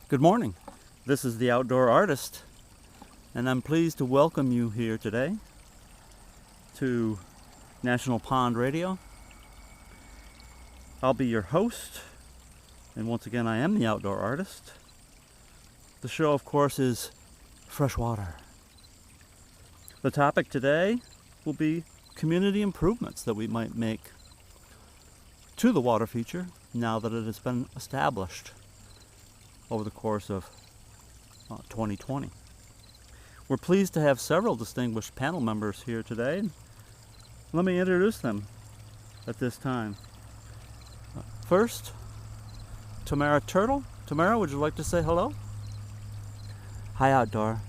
Good morning. This is the Outdoor Artist, and I'm pleased to welcome you here today to National Pond Radio. I'll be your host, and once again, I am the Outdoor Artist. The show, of course, is freshwater. The topic today will be community improvements that we might make to the water feature now that it has been established over the course of 2020. We're pleased to have several distinguished panel members here today. Let me introduce them at this time. First, Tamara Turtle. Tamara, would you like to say hello? Hi, Outdoor.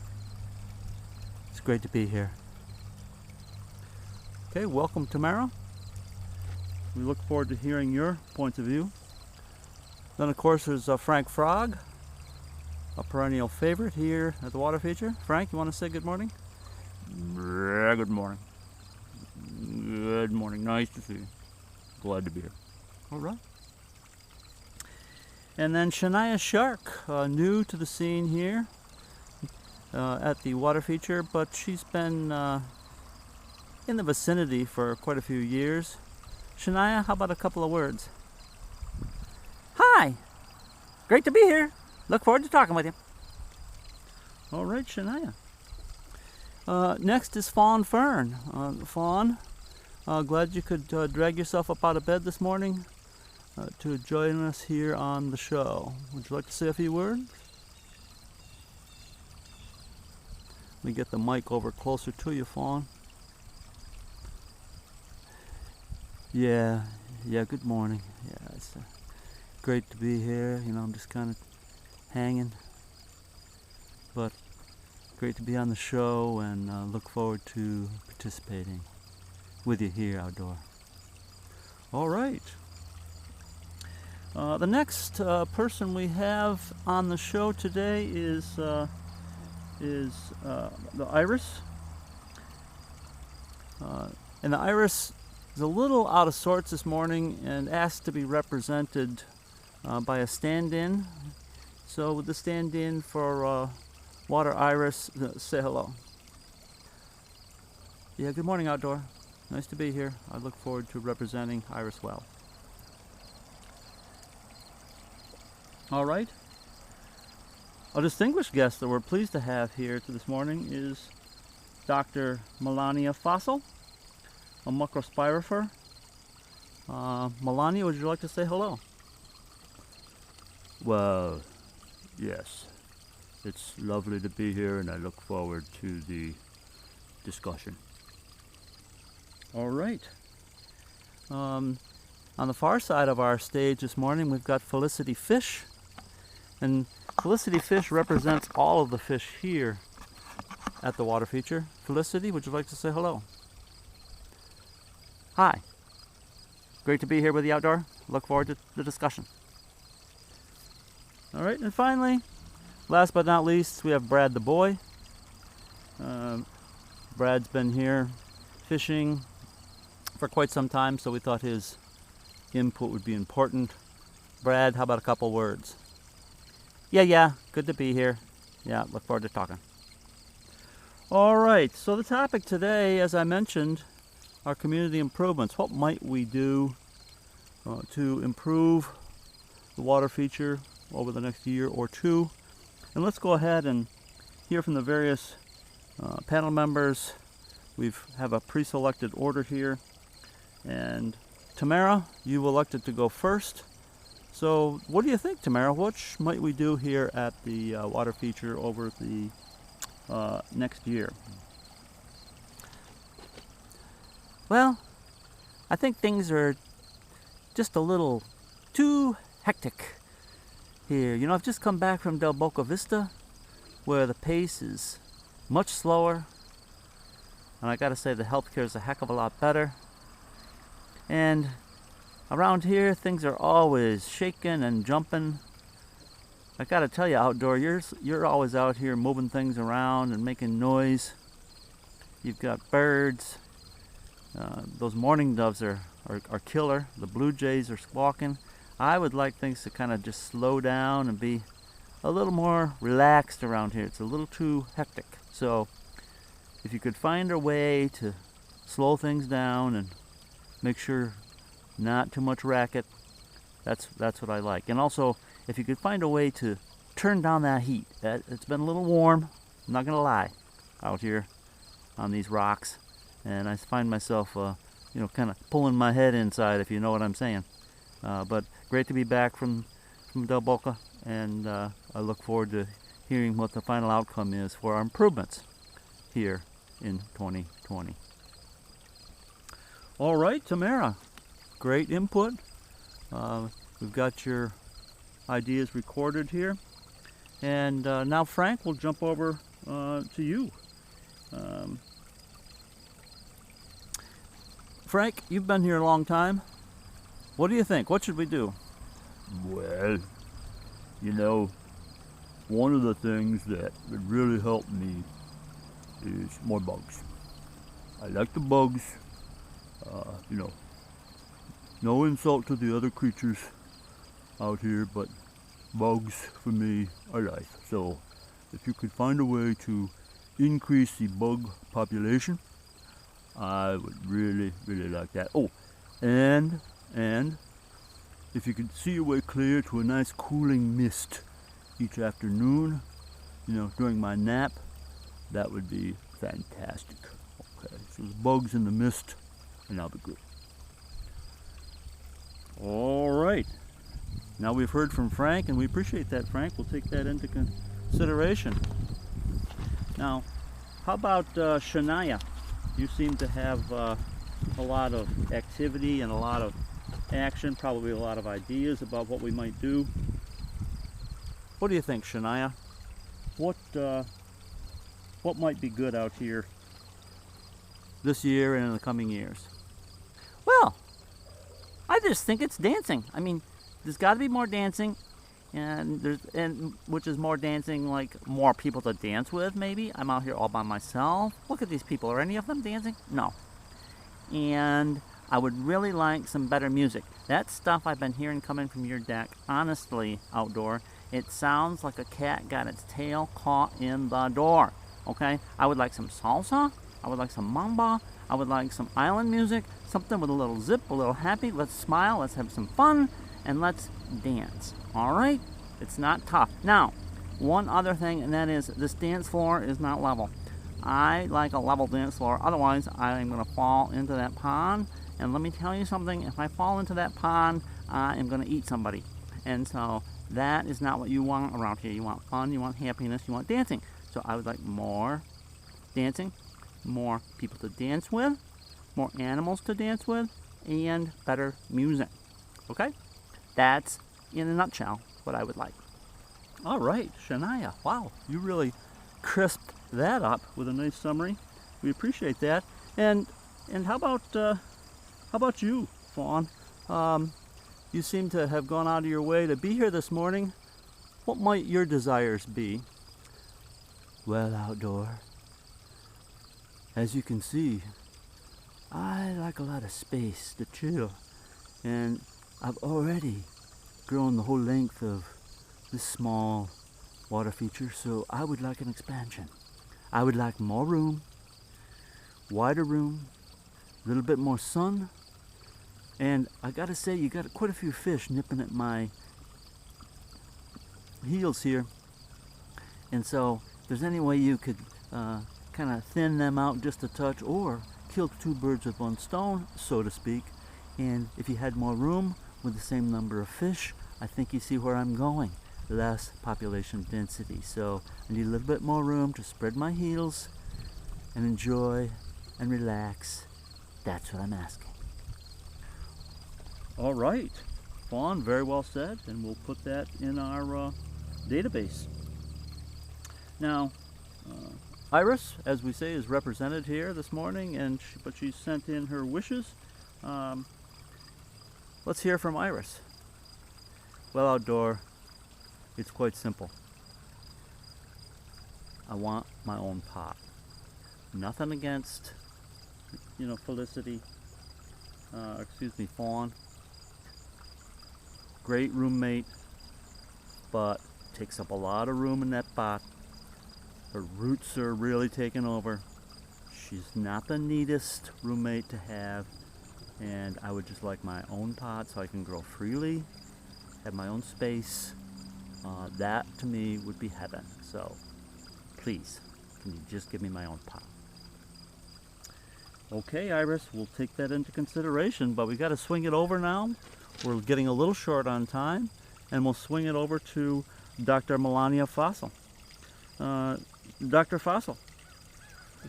It's great to be here. Okay, welcome, Tamara. We look forward to hearing your points of view. Then, of course, there's Frank Frog, a perennial favorite here at the water feature. Frank, you want to say good morning? Good morning. Good morning. Nice to see you. Glad to be here. All right. And then Shania Shark, new to the scene here at the water feature, but she's been in the vicinity for quite a few years. Shania, how about a couple of words? Hi! Great to be here. Look forward to talking with you. All right, Shania. Next is Fawn Fern. Fawn, glad you could drag yourself up out of bed this morning to join us here on the show. Would you like to say a few words? Let me get the mic over closer to you, Fawn. Yeah, good morning. Yeah, it's great to be here. You know, I'm just kind of hanging, but great to be on the show and look forward to participating with you here, Outdoor. All right. The next person we have on the show today is the iris. And the iris is a little out of sorts this morning and asked to be represented by a stand-in. So with the stand-in for water iris, say hello. Yeah, good morning, Outdoor. Nice to be here. I look forward to representing Iris well. All right. A distinguished guest that we're pleased to have here this morning is Dr. Melania Fossil, a macrospirifer. Melania, would you like to say hello? Well, yes. It's lovely to be here, and I look forward to the discussion. All right. On the far side of our stage this morning, we've got Felicity Fish. And Felicity Fish represents all of the fish here at the water feature. Felicity, would you like to say hello? Hi. Great to be here with the Outdoor. Look forward to the discussion. All right, and finally, last but not least, we have Brad the Boy. Brad's been here fishing for quite some time, so we thought his input would be important. Brad, how about a couple words? Yeah, good to be here. Yeah, look forward to talking. All right, so the topic today, as I mentioned, are community improvements. What might we do to improve the water feature over the next year or two? And let's go ahead and hear from the various panel members. We have a pre-selected order here. And Tamara, you elected to go first. So what do you think, Tamara? What might we do here at the water feature over the next year? Well, I think things are just a little too hectic here. You know, I've just come back from Del Boca Vista, where the pace is much slower, and I gotta say the healthcare is a heck of a lot better. And around here, things are always shaking and jumping. I gotta tell you, Outdoor, you're always out here moving things around and making noise. You've got birds. Those mourning doves are killer. The blue jays are squawking. I would like things to kind of just slow down and be a little more relaxed around here. It's a little too hectic. So if you could find a way to slow things down and make sure not too much racket, that's what I like. And also, if you could find a way to turn down that heat. It's been a little warm, I'm not gonna lie, out here on these rocks, and I find myself kind of pulling my head inside, if you know what I'm saying. But great to be back from Del Boca, and I look forward to hearing what the final outcome is for our improvements here in 2020. All right, Tamara, great input. We've got your ideas recorded here. And now Frank will jump over to you. Frank, you've been here a long time. What do you think? What should we do? Well, one of the things that would really help me is more bugs. I like the bugs. No insult to the other creatures out here, but bugs for me are life. So if you could find a way to increase the bug population, I would really, really like that. Oh, and if you could see your way clear to a nice cooling mist each afternoon, during my nap, that would be fantastic. Okay, so the bugs in the mist, and I'll be good. All right. Now we've heard from Frank, and we appreciate that, Frank. We'll take that into consideration. Now, how about Shania? You seem to have a lot of activity and a lot of action, probably a lot of ideas about what we might do. What do you think, Shania? What might be good out here this year and in the coming years? Well, I just think it's dancing. I mean, there's got to be more dancing, and which is more dancing, like more people to dance with. Maybe I'm out here all by myself. Look at these people. Are any of them dancing? No. And I would really like some better music. That stuff I've been hearing coming from your deck, honestly, Outdoor, it sounds like a cat got its tail caught in the door. Okay? I would like some salsa. I would like some mamba. I would like some island music. Something with a little zip, a little happy. Let's smile. Let's have some fun. And let's dance. All right? It's not tough. Now, one other thing, and that is this dance floor is not level. I like a level dance floor. Otherwise, I am going to fall into that pond. And let me tell you something. If I fall into that pond, I am going to eat somebody. And so that is not what you want around here. You want fun. You want happiness. You want dancing. So I would like more dancing, more people to dance with, more animals to dance with, and better music. Okay? That's, in a nutshell, what I would like. All right, Shania. Wow, you really crisped that up with a nice summary. We appreciate that. And how about you, Fawn? You seem to have gone out of your way to be here this morning. What might your desires be? Well, Outdoor, as you can see, I like a lot of space to chill, and I've already grown the whole length of this small water feature, so I would like an expansion. I would like more room, wider room, a little bit more sun, and I gotta say, you got quite a few fish nipping at my heels here, and so if there's any way you could kind of thin them out just a touch, or kill two birds with one stone, so to speak, and if you had more room with the same number of fish, I think you see where I'm going. Less population density. So I need a little bit more room to spread my heels and enjoy and relax. That's what I'm asking. All right, Fawn, very well said, and we'll put that in our database. Now, Iris, as we say, is represented here this morning, but she sent in her wishes. Let's hear from Iris. Well, Outdoor, it's quite simple. I want my own pot. Nothing against, Felicity, Fawn. Great roommate, but takes up a lot of room in that pot. Her roots are really taking over. She's not the neatest roommate to have, and I would just like my own pot so I can grow freely, have my own space. That to me would be heaven. So please, can you just give me my own pot? Okay, Iris, we'll take that into consideration, but we got to swing it over now. We're getting a little short on time, and we'll swing it over to Dr. Melania Fossil. Dr. Fossil,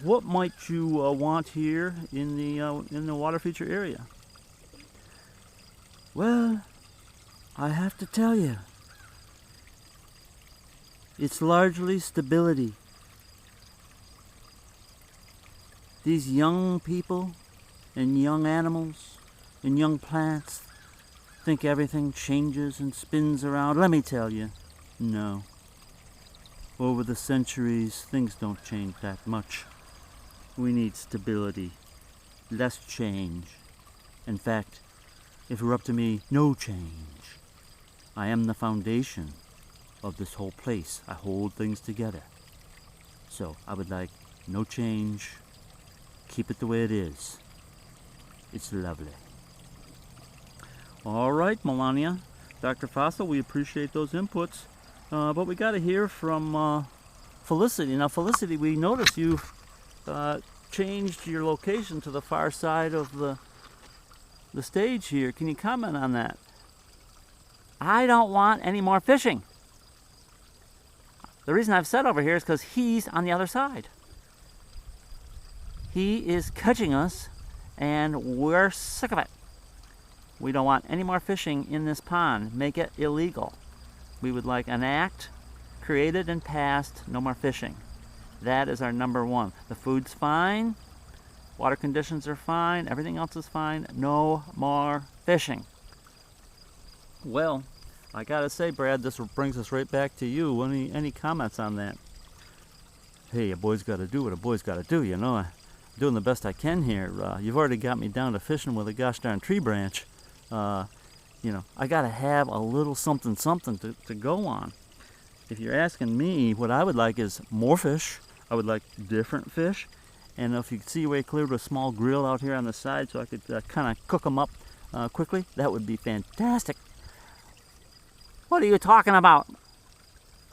what might you want here in the water feature area? Well, I have to tell you, it's largely stability. These young people and young animals and young plants think everything changes and spins around. Let me tell you, no. Over the centuries, things don't change that much. We need stability, less change. In fact, if it were up to me, no change. I am the foundation of this whole place. I hold things together. So I would like no change. Keep it the way it is. It's lovely. All right, Melania. Dr. Fossil, we appreciate those inputs. But we got to hear from Felicity. Now, Felicity, we noticed you've changed your location to the far side of the stage here. Can you comment on that? I don't want any more fishing. The reason I've said over here is because he's on the other side. He is catching us, and we're sick of it. We don't want any more fishing in this pond. Make it illegal. We would like an act created and passed, no more fishing. That is our number one. The food's fine, water conditions are fine, everything else is fine. No more fishing. Well, I gotta say, Brad, this brings us right back to you. Any comments on that? Hey, a boy's got to do what a boy's got to do, you know. I'm doing the best I can here. You've already got me down to fishing with a gosh darn tree branch. You know, I got to have a little something to go on. If you're asking me, what I would like is more fish. I would like different fish. And if you could see a way clear to a small grill out here on the side so I could kind of cook them up quickly, that would be fantastic. What are you talking about?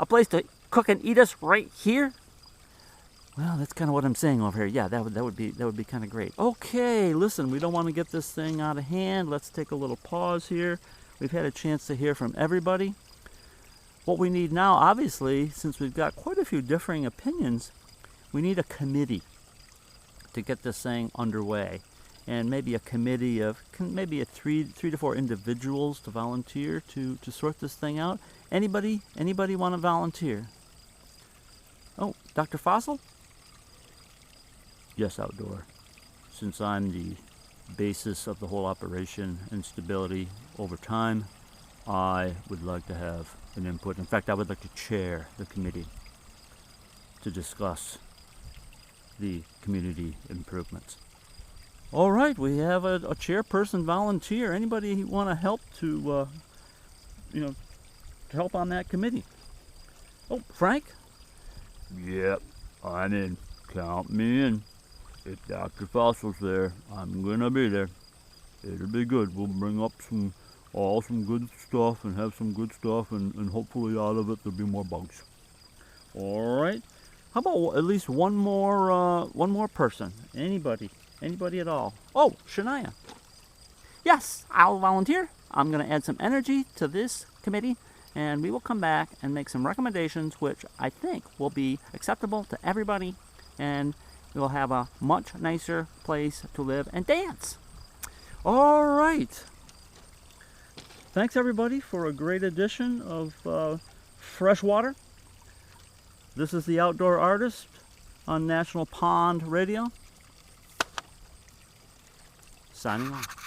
A place to cook and eat us right here? Well, that's kind of what I'm saying over here. Yeah, that would be kind of great. Okay, listen, we don't want to get this thing out of hand. Let's take a little pause here. We've had a chance to hear from everybody. What we need now, obviously, since we've got quite a few differing opinions, we need a committee to get this thing underway. And maybe a committee of maybe a three to four individuals to volunteer to sort this thing out. Anybody want to volunteer? Oh, Dr. Fossil? Yes, Outdoor. Since I'm the basis of the whole operation and stability over time, I would like to have an input. In fact, I would like to chair the committee to discuss the community improvements. All right, we have a chairperson volunteer. Anybody want to help to help on that committee? Oh, Frank? Yep, I'm in. Count me in. If Dr. Fossil's there, I'm gonna be there. It'll be good. We'll bring up some good stuff and have some good stuff, and hopefully out of it there'll be more bugs. All right. How about at least one more person? Anybody at all? Oh, Shania. Yes, I'll volunteer. I'm going to add some energy to this committee, and we will come back and make some recommendations which I think will be acceptable to everybody, and we'll have a much nicer place to live and dance. All right. Thanks, everybody, for a great edition of Freshwater. This is the Outdoor Artist on National Pond Radio. Signing off.